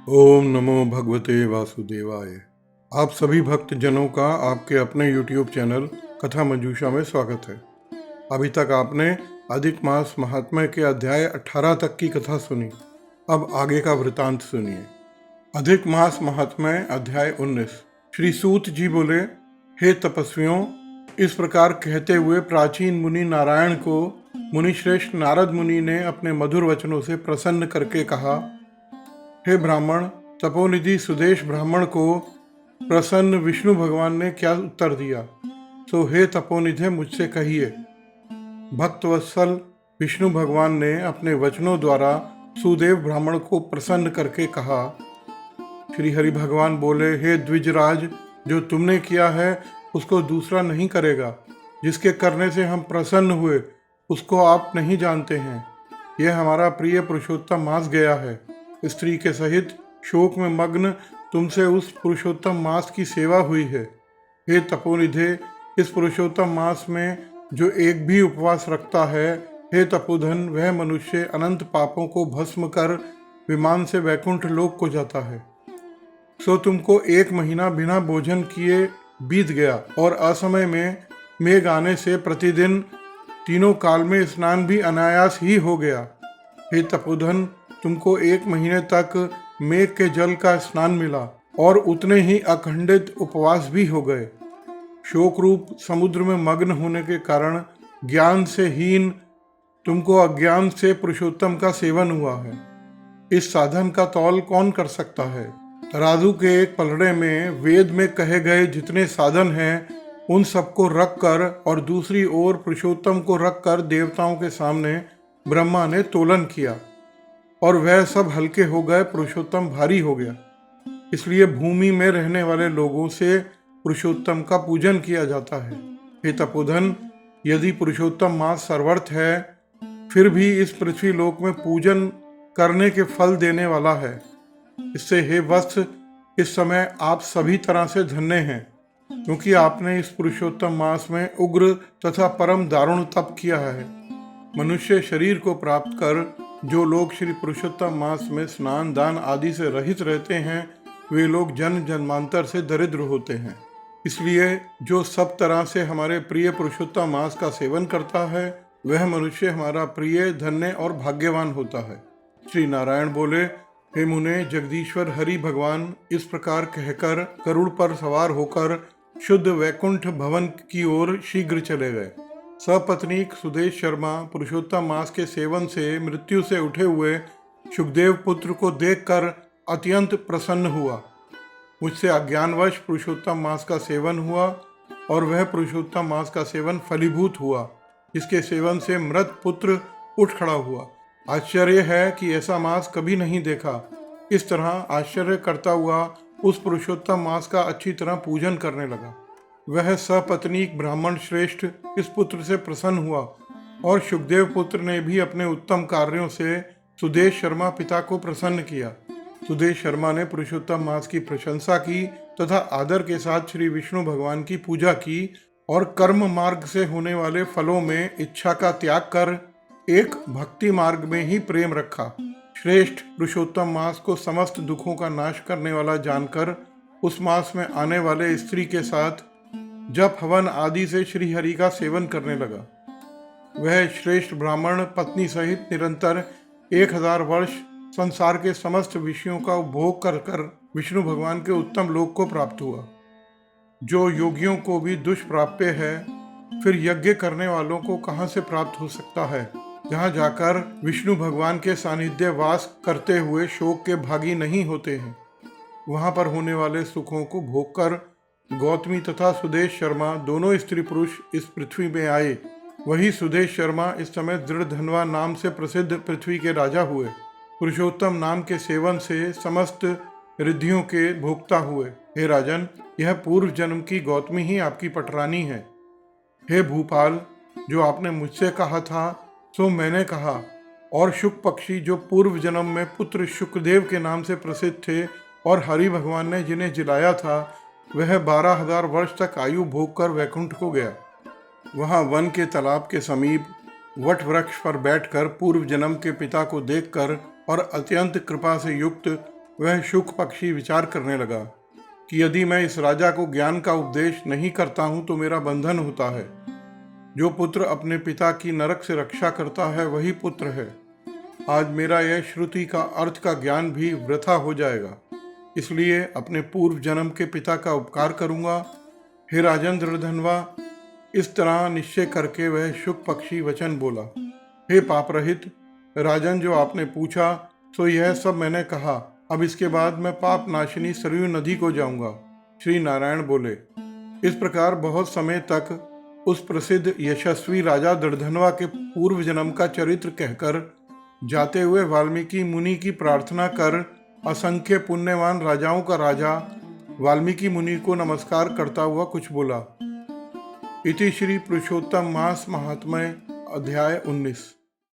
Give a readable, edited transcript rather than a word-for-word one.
ओम नमो भगवते वासुदेवाय। आप सभी भक्त जनों का आपके अपने YouTube चैनल कथा मंजूषा में स्वागत है। अभी तक आपने अधिक मास महात्म्य के अध्याय 18 तक की कथा सुनी। अब आगे का वृतांत सुनिए। अधिक मास महात्म्य अध्याय 19। श्री सूत जी बोले, हे तपस्वियों, इस प्रकार कहते हुए प्राचीन मुनि नारायण को मुनिश्रेष्ठ नारद मुनि ने अपने मधुर वचनों से प्रसन्न करके कहा, हे ब्राह्मण, तपोनिधि सुदेश ब्राह्मण को प्रसन्न विष्णु भगवान ने क्या उत्तर दिया, तो हे तपोनिधे मुझसे कहिए। भक्तवत्सल विष्णु भगवान ने अपने वचनों द्वारा सुदेव ब्राह्मण को प्रसन्न करके कहा। श्री हरि भगवान बोले, हे द्विजराज, जो तुमने किया है उसको दूसरा नहीं करेगा। जिसके करने से हम प्रसन्न हुए उसको आप नहीं जानते हैं। यह हमारा प्रिय पुरुषोत्तम मास गया है। स्त्री के सहित शोक में मग्न तुमसे उस पुरुषोत्तम मास की सेवा हुई है। हे तपोनिधे, इस पुरुषोत्तम मास में जो एक भी उपवास रखता है, हे तपोधन, वह मनुष्य अनंत पापों को भस्म कर विमान से वैकुंठ लोक को जाता है। सो तुमको 1 महीना बिना भोजन किए बीत गया और असमय में मेघ आने से प्रतिदिन तीनों काल में स्नान भी अनायास ही हो गया। हे तपोधन, तुमको 1 महीने तक मेघ के जल का स्नान मिला और उतने ही अखंडित उपवास भी हो गए। शोक रूप समुद्र में मग्न होने के कारण ज्ञान से हीन तुमको अज्ञान से पुरुषोत्तम का सेवन हुआ है। इस साधन का तौल कौन कर सकता है? तराजू के एक पलड़े में वेद में कहे गए जितने साधन हैं उन सबको रख कर और दूसरी ओर पुरुषोत्तम को रख कर देवताओं के सामने ब्रह्मा ने तोलन किया और वह सब हल्के हो गए, पुरुषोत्तम भारी हो गया। इसलिए भूमि में रहने वाले लोगों से पुरुषोत्तम का पूजन किया जाता है। हे तपोधन, यदि पुरुषोत्तम मास सर्वर्थ है फिर भी इस पृथ्वी लोक में पूजन करने के फल देने वाला है। इससे हे वत्स, इस समय आप सभी तरह से धन्य हैं, क्योंकि आपने इस पुरुषोत्तम मास में उग्र तथा परम दारुण तप किया है। मनुष्य शरीर को प्राप्त कर जो लोग श्री पुरुषोत्तम मास में स्नान दान आदि से रहित रहते हैं, वे लोग जन्म जन्मांतर से दरिद्र होते हैं। इसलिए जो सब तरह से हमारे प्रिय पुरुषोत्तम मास का सेवन करता है, वह मनुष्य हमारा प्रिय, धन्य और भाग्यवान होता है। श्री नारायण बोले, हे मुने, जगदीश्वर हरि भगवान इस प्रकार कहकर गरुड़ पर सवार होकर शुद्ध वैकुंठ भवन की ओर शीघ्र चले गए। सपत्नीक सुदेश शर्मा पुरुषोत्तम मास के सेवन से मृत्यु से उठे हुए सुखदेव पुत्र को देखकर अत्यंत प्रसन्न हुआ। मुझसे अज्ञानवश पुरुषोत्तम मास का सेवन हुआ और वह पुरुषोत्तम मास का सेवन फलीभूत हुआ, जिसके सेवन से मृत पुत्र उठ खड़ा हुआ। आश्चर्य है कि ऐसा मास कभी नहीं देखा। इस तरह आश्चर्य करता हुआ उस पुरुषोत्तम मास का अच्छी तरह पूजन करने लगा। वह सपत्नीक ब्राह्मण श्रेष्ठ इस पुत्र से प्रसन्न हुआ और सुखदेव पुत्र ने भी अपने उत्तम कार्यों से सुदेश शर्मा पिता को प्रसन्न किया। सुदेश शर्मा ने पुरुषोत्तम मास की प्रशंसा की तथा आदर के साथ श्री विष्णु भगवान की पूजा की और कर्म मार्ग से होने वाले फलों में इच्छा का त्याग कर एक भक्ति मार्ग में ही प्रेम रखा। श्रेष्ठ पुरुषोत्तम मास को समस्त दुखों का नाश करने वाला जानकर उस मास में आने वाले स्त्री के साथ जप हवन आदि से श्री हरि का सेवन करने लगा। वह श्रेष्ठ ब्राह्मण पत्नी सहित निरंतर 1000 वर्ष संसार के समस्त विषयों का उपभोग कर कर विष्णु भगवान के उत्तम लोक को प्राप्त हुआ। जो योगियों को भी दुष्प्राप्य है, फिर यज्ञ करने वालों को कहाँ से प्राप्त हो सकता है, जहाँ जाकर विष्णु भगवान के सानिध्य वास करते हुए शोक के भागी नहीं होते हैं। वहाँ पर होने वाले सुखों को भोग कर गौतमी तथा सुदेश शर्मा दोनों स्त्री पुरुष इस पृथ्वी में आए। वही सुदेश शर्मा इस समय दृढ़धनवा नाम से प्रसिद्ध पृथ्वी के राजा हुए। पुरुषोत्तम नाम के सेवन से समस्त रिद्धियों के भोक्ता हुए। हे राजन, यह पूर्व जन्म की गौतमी ही आपकी पटरानी है। हे भूपाल, जो आपने मुझसे कहा था सो मैंने कहा, और शुक पक्षी जो पूर्व जन्म में पुत्र शुकदेव के नाम से प्रसिद्ध थे और हरि भगवान ने जिन्हें जिलाया था, वह 12,000 वर्ष तक आयु भोग कर वैकुंठ को गया। वहाँ वन के तालाब के समीप वट वृक्ष पर बैठकर पूर्व जन्म के पिता को देखकर और अत्यंत कृपा से युक्त वह शुक पक्षी विचार करने लगा कि यदि मैं इस राजा को ज्ञान का उपदेश नहीं करता हूं तो मेरा बंधन होता है। जो पुत्र अपने पिता की नरक से रक्षा करता है वही पुत्र है। आज मेरा यह श्रुति का अर्थ का ज्ञान भी वृथा हो जाएगा, इसलिए अपने पूर्व जन्म के पिता का उपकार करूंगा। हे राजन दृढ़धनवा, इस तरह निश्चय करके वह शुक पक्षी वचन बोला। हे पाप रहित राजन, जो आपने पूछा तो यह सब मैंने कहा। अब इसके बाद मैं पाप नाशिनी सरयू नदी को जाऊंगा। श्री नारायण बोले। इस प्रकार बहुत समय तक उस प्रसिद्ध यशस्वी राजा दृढ़धनवा के पूर्व जन्म का चरित्र कहकर जाते हुए वाल्मीकि मुनि की प्रार्थना कर असंख्य पुण्यवान राजाओं का राजा वाल्मीकि मुनि को नमस्कार करता हुआ कुछ बोला। इति श्री पुरुषोत्तम मास महात्म्य अध्याय 19।